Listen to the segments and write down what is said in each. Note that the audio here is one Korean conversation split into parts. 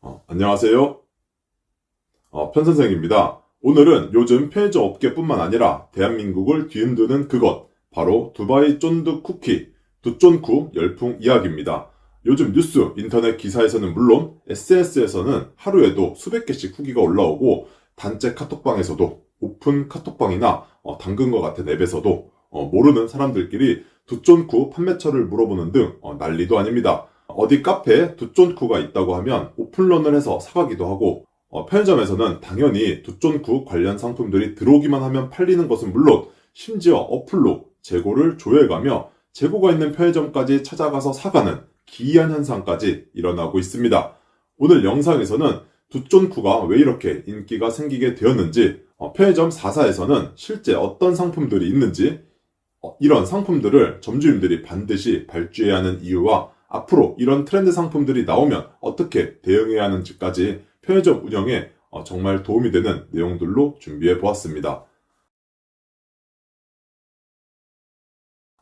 안녕하세요. 편선생입니다. 오늘은 요즘 편의점 업계뿐만 아니라 대한민국을 뒤흔드는 그것, 바로 두바이 쫀득 쿠키, 두쫀쿠 열풍 이야기입니다. 요즘 뉴스, 인터넷 기사에서는 물론 SNS에서는 하루에도 수백 개씩 후기가 올라오고 단체 카톡방에서도 오픈 카톡방이나 당근과 같은 앱에서도 모르는 사람들끼리 두쫀쿠 판매처를 물어보는 등 난리도 아닙니다. 어디 카페에 두쫀쿠가 있다고 하면 오픈런을 해서 사가기도 하고 편의점에서는 당연히 두쫀쿠 관련 상품들이 들어오기만 하면 팔리는 것은 물론 심지어 어플로 재고를 조회해가며 재고가 있는 편의점까지 찾아가서 사가는 기이한 현상까지 일어나고 있습니다. 오늘 영상에서는 두쫀쿠가 왜 이렇게 인기가 생기게 되었는지, 편의점 4사에서는 실제 어떤 상품들이 있는지, 이런 상품들을 점주님들이 반드시 발주해야 하는 이유와 앞으로 이런 트렌드 상품들이 나오면 어떻게 대응해야 하는지까지 편의점 운영에 정말 도움이 되는 내용들로 준비해 보았습니다.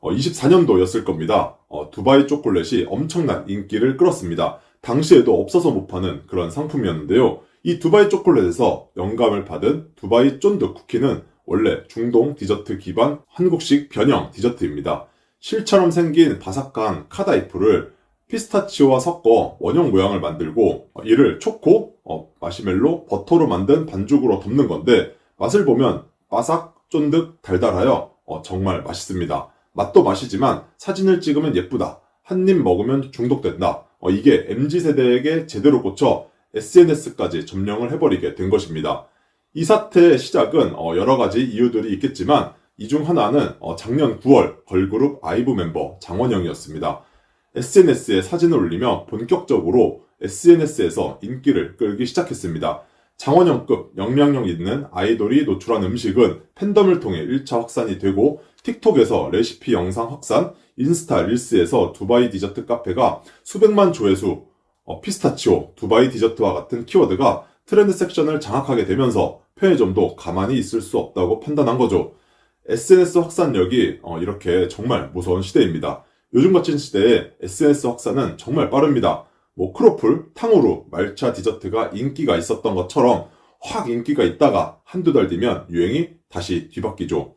24년도였을 겁니다. 두바이 초콜릿이 엄청난 인기를 끌었습니다. 당시에도 없어서 못 파는 그런 상품이었는데요. 이 두바이 초콜릿에서 영감을 받은 두바이 쫀득 쿠키는 원래 중동 디저트 기반 한국식 변형 디저트입니다. 실처럼 생긴 바삭한 카다이프를 피스타치오와 섞어 원형 모양을 만들고 이를 초코, 마시멜로, 버터로 만든 반죽으로 덮는 건데 맛을 보면 바삭, 쫀득, 달달하여 정말 맛있습니다. 맛도 맛이지만 사진을 찍으면 예쁘다. 한 입 먹으면 중독된다. 이게 MZ세대에게 제대로 꽂혀 SNS까지 점령을 해버리게 된 것입니다. 이 사태의 시작은 여러 가지 이유들이 있겠지만 이 중 하나는 작년 9월 걸그룹 아이브 멤버 장원영이었습니다. SNS에 사진을 올리며 본격적으로 SNS에서 인기를 끌기 시작했습니다. 장원영급 영향력 있는 아이돌이 노출한 음식은 팬덤을 통해 1차 확산이 되고 틱톡에서 레시피 영상 확산, 인스타 릴스에서 두바이 디저트 카페가 수백만 조회수, 피스타치오, 두바이 디저트와 같은 키워드가 트렌드 섹션을 장악하게 되면서 편의점도 가만히 있을 수 없다고 판단한 거죠. SNS 확산력이 이렇게 정말 무서운 시대입니다. 요즘 같은 시대에 SNS 확산은 정말 빠릅니다. 크로플, 탕후루, 말차 디저트가 인기가 있었던 것처럼 확 인기가 있다가 한두 달 뒤면 유행이 다시 뒤바뀌죠.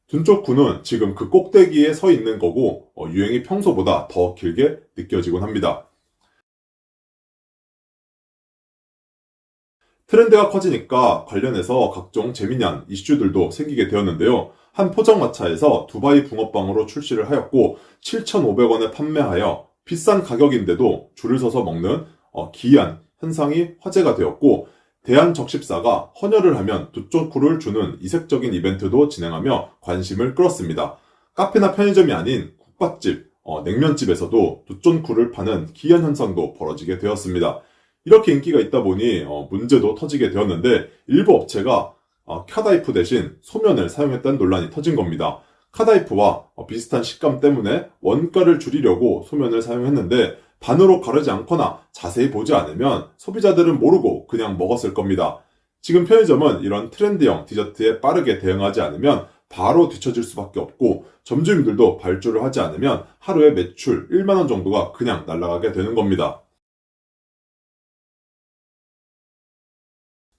둔초쿠는 지금 그 꼭대기에 서 있는 거고 유행이 평소보다 더 길게 느껴지곤 합니다. 트렌드가 커지니까 관련해서 각종 재미난 이슈들도 생기게 되었는데요. 한 포장마차에서 두바이 붕어빵으로 출시를 하였고 7,500원에 판매하여 비싼 가격인데도 줄을 서서 먹는 기이한 현상이 화제가 되었고, 대한적십사가 헌혈을 하면 두쫀쿠를 주는 이색적인 이벤트도 진행하며 관심을 끌었습니다. 카페나 편의점이 아닌 국밥집, 냉면집에서도 두쫀쿠를 파는 기이한 현상도 벌어지게 되었습니다. 이렇게 인기가 있다 보니 문제도 터지게 되었는데 일부 업체가 카다이프 대신 소면을 사용했다는 논란이 터진 겁니다. 카다이프와 비슷한 식감 때문에 원가를 줄이려고 소면을 사용했는데 반으로 가르지 않거나 자세히 보지 않으면 소비자들은 모르고 그냥 먹었을 겁니다. 지금 편의점은 이런 트렌드형 디저트에 빠르게 대응하지 않으면 바로 뒤처질 수밖에 없고 점주님들도 발주를 하지 않으면 하루에 매출 1만원 정도가 그냥 날아가게 되는 겁니다.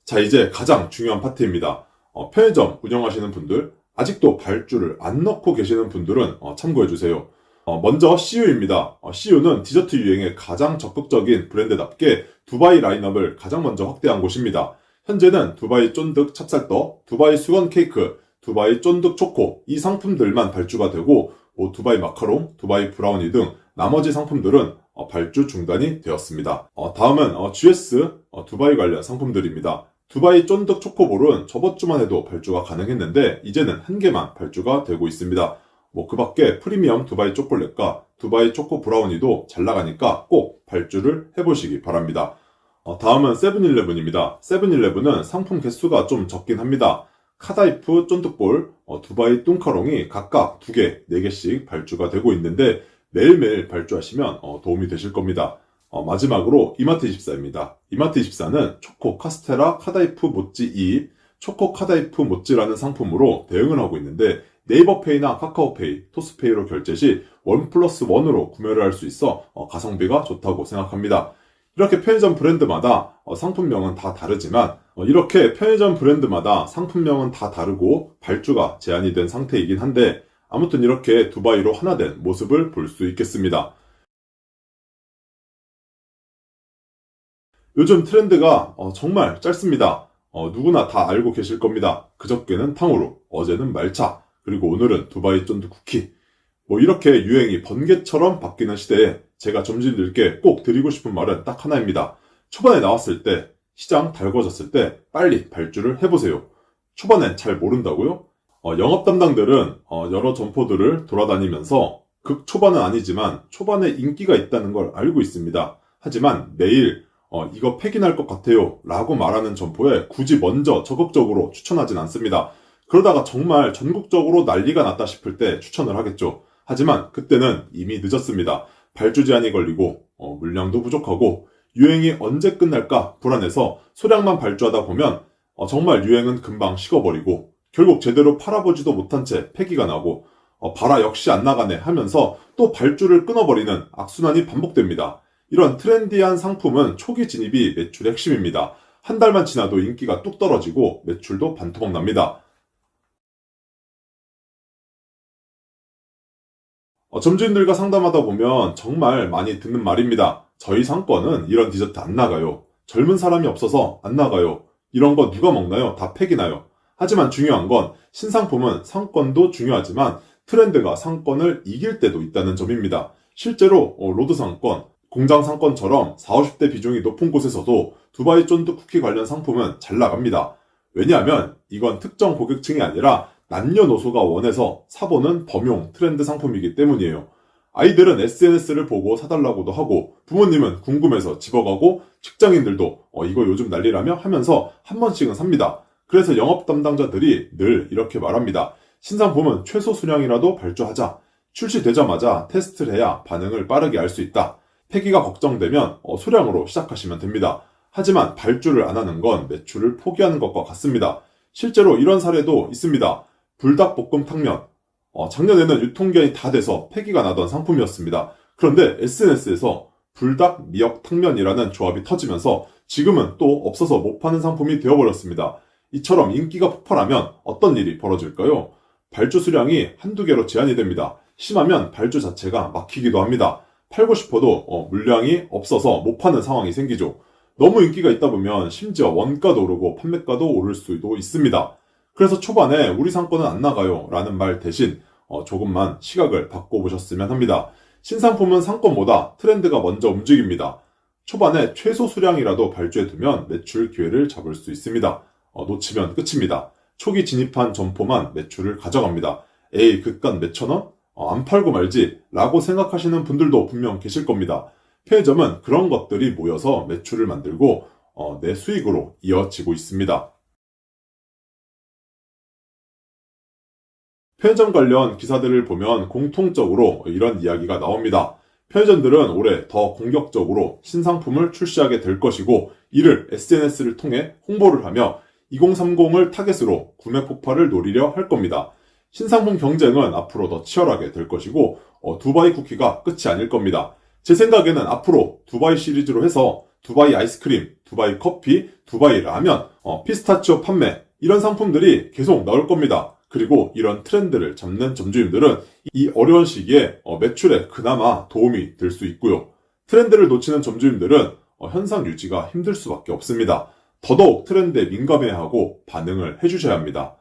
자, 이제 가장 중요한 파트입니다. 편의점 운영하시는 분들, 아직도 발주를 안 넣고 계시는 분들은 참고해주세요. 먼저 CU입니다. CU는 디저트 유행에 가장 적극적인 브랜드답게 두바이 라인업을 가장 먼저 확대한 곳입니다. 현재는 두바이 쫀득 찹쌀떡, 두바이 수건 케이크, 두바이 쫀득 초코 이 상품들만 발주가 되고 두바이 마카롱, 두바이 브라우니 등 나머지 상품들은 발주 중단이 되었습니다. 다음은 GS 두바이 관련 상품들입니다. 두바이 쫀득 초코볼은 저번주만 해도 발주가 가능했는데 이제는 한 개만 발주가 되고 있습니다. 그 밖에 프리미엄 두바이 초콜릿과 두바이 초코 브라우니도 잘 나가니까 꼭 발주를 해보시기 바랍니다. 다음은 세븐일레븐입니다. 세븐일레븐은 상품 개수가 좀 적긴 합니다. 카다이프 쫀득볼, 두바이 뚱카롱이 각각 2개, 4개씩 발주가 되고 있는데 매일매일 발주하시면 도움이 되실 겁니다. 마지막으로 이마트24입니다. 이마트24는 초코 카스테라 카다이프 모찌 2, 초코 카다이프 모찌라는 상품으로 대응을 하고 있는데 네이버페이나 카카오페이, 토스페이로 결제 시 1+1으로 구매를 할 수 있어 가성비가 좋다고 생각합니다. 이렇게 편의점 브랜드마다 상품명은 다 다르지만 이렇게 편의점 브랜드마다 상품명은 다 다르고 발주가 제한이 된 상태이긴 한데 아무튼 이렇게 두바이로 하나 된 모습을 볼 수 있겠습니다. 요즘 트렌드가 정말 짧습니다. 누구나 다 알고 계실 겁니다. 그저께는 탕후루, 어제는 말차, 그리고 오늘은 두바이 쫀득 쿠키. 뭐 이렇게 유행이 번개처럼 바뀌는 시대에 제가 점주님들께 꼭 드리고 싶은 말은 딱 하나입니다. 초반에 나왔을 때, 시장 달궈졌을 때 빨리 발주를 해보세요. 초반엔 잘 모른다고요? 영업 담당들은 여러 점포들을 돌아다니면서 극 초반은 아니지만 초반에 인기가 있다는 걸 알고 있습니다. 하지만 매일 이거 폐기날 것 같아요 라고 말하는 점포에 굳이 먼저 적극적으로 추천하진 않습니다. 그러다가 정말 전국적으로 난리가 났다 싶을 때 추천을 하겠죠. 하지만 그때는 이미 늦었습니다. 발주 제한이 걸리고 물량도 부족하고 유행이 언제 끝날까 불안해서 소량만 발주하다 보면 정말 유행은 금방 식어버리고 결국 제대로 팔아보지도 못한 채 폐기가 나고 봐라 역시 안 나가네 하면서 또 발주를 끊어버리는 악순환이 반복됩니다. 이런 트렌디한 상품은 초기 진입이 매출의 핵심입니다. 한 달만 지나도 인기가 뚝 떨어지고 매출도 반토막 납니다. 점주님들과 상담하다 보면 정말 많이 듣는 말입니다. 저희 상권은 이런 디저트 안 나가요. 젊은 사람이 없어서 안 나가요. 이런 거 누가 먹나요? 다 폐기나요. 하지만 중요한 건 신상품은 상권도 중요하지만 트렌드가 상권을 이길 때도 있다는 점입니다. 실제로 로드 상권, 공장 상권처럼 40, 50대 비중이 높은 곳에서도 두바이 쫀득 쿠키 관련 상품은 잘 나갑니다. 왜냐하면 이건 특정 고객층이 아니라 남녀노소가 원해서 사보는 범용 트렌드 상품이기 때문이에요. 아이들은 SNS를 보고 사달라고도 하고 부모님은 궁금해서 집어가고 직장인들도 이거 요즘 난리라며 하면서 한 번씩은 삽니다. 그래서 영업 담당자들이 늘 이렇게 말합니다. 신상품은 최소 수량이라도 발주하자. 출시되자마자 테스트를 해야 반응을 빠르게 알 수 있다. 폐기가 걱정되면 소량으로 시작하시면 됩니다. 하지만 발주를 안 하는 건 매출을 포기하는 것과 같습니다. 실제로 이런 사례도 있습니다. 불닭볶음 탕면. 작년에는 유통기한이 다 돼서 폐기가 나던 상품이었습니다. 그런데 SNS에서 불닭 미역 탕면이라는 조합이 터지면서 지금은 또 없어서 못 파는 상품이 되어버렸습니다. 이처럼 인기가 폭발하면 어떤 일이 벌어질까요? 발주 수량이 한두 개로 제한이 됩니다. 심하면 발주 자체가 막히기도 합니다. 팔고 싶어도 물량이 없어서 못 파는 상황이 생기죠. 너무 인기가 있다 보면 심지어 원가도 오르고 판매가도 오를 수도 있습니다. 그래서 초반에 우리 상권은 안 나가요 라는 말 대신 조금만 시각을 바꿔보셨으면 합니다. 신상품은 상권보다 트렌드가 먼저 움직입니다. 초반에 최소 수량이라도 발주해두면 매출 기회를 잡을 수 있습니다. 놓치면 끝입니다. 초기 진입한 점포만 매출을 가져갑니다. 에이 그깟 몇천 원? 안 팔고 말지 라고 생각하시는 분들도 분명 계실 겁니다. 편의점은 그런 것들이 모여서 매출을 만들고 내 수익으로 이어지고 있습니다. 편의점 관련 기사들을 보면 공통적으로 이런 이야기가 나옵니다. 편의점들은 올해 더 공격적으로 신상품을 출시하게 될 것이고 이를 SNS를 통해 홍보를 하며 2030을 타겟으로 구매 폭발을 노리려 할 겁니다. 신상품 경쟁은 앞으로 더 치열하게 될 것이고 두바이 쿠키가 끝이 아닐 겁니다. 제 생각에는 앞으로 두바이 시리즈로 해서 두바이 아이스크림, 두바이 커피, 두바이 라면, 피스타치오 판매 이런 상품들이 계속 나올 겁니다. 그리고 이런 트렌드를 잡는 점주님들은 이 어려운 시기에 매출에 그나마 도움이 될 수 있고요. 트렌드를 놓치는 점주님들은 현상 유지가 힘들 수밖에 없습니다. 더더욱 트렌드에 민감해야 하고 반응을 해주셔야 합니다.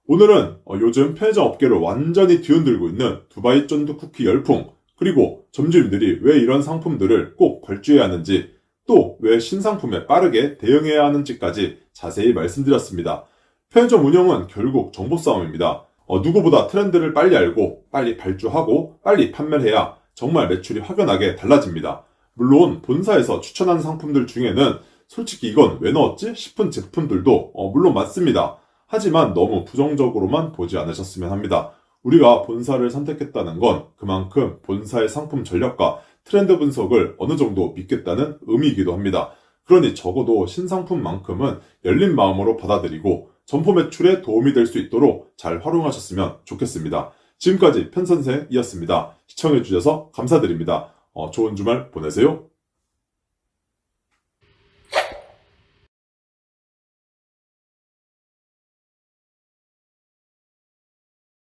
오늘은 요즘 편의점 업계를 완전히 뒤흔들고 있는 두바이 쫀득 쿠키 열풍, 그리고 점주님들이 왜 이런 상품들을 꼭 발주해야 하는지, 또 왜 신상품에 빠르게 대응해야 하는지까지 자세히 말씀드렸습니다. 편의점 운영은 결국 정보 싸움입니다. 누구보다 트렌드를 빨리 알고 빨리 발주하고 빨리 판매를 해야 정말 매출이 확연하게 달라집니다. 물론 본사에서 추천하는 상품들 중에는 솔직히 이건 왜 넣었지 싶은 제품들도 물론 많습니다. 하지만 너무 부정적으로만 보지 않으셨으면 합니다. 우리가 본사를 선택했다는 건 그만큼 본사의 상품 전략과 트렌드 분석을 어느 정도 믿겠다는 의미이기도 합니다. 그러니 적어도 신상품만큼은 열린 마음으로 받아들이고 점포 매출에 도움이 될 수 있도록 잘 활용하셨으면 좋겠습니다. 지금까지 편선생이었습니다. 시청해주셔서 감사드립니다. 좋은 주말 보내세요.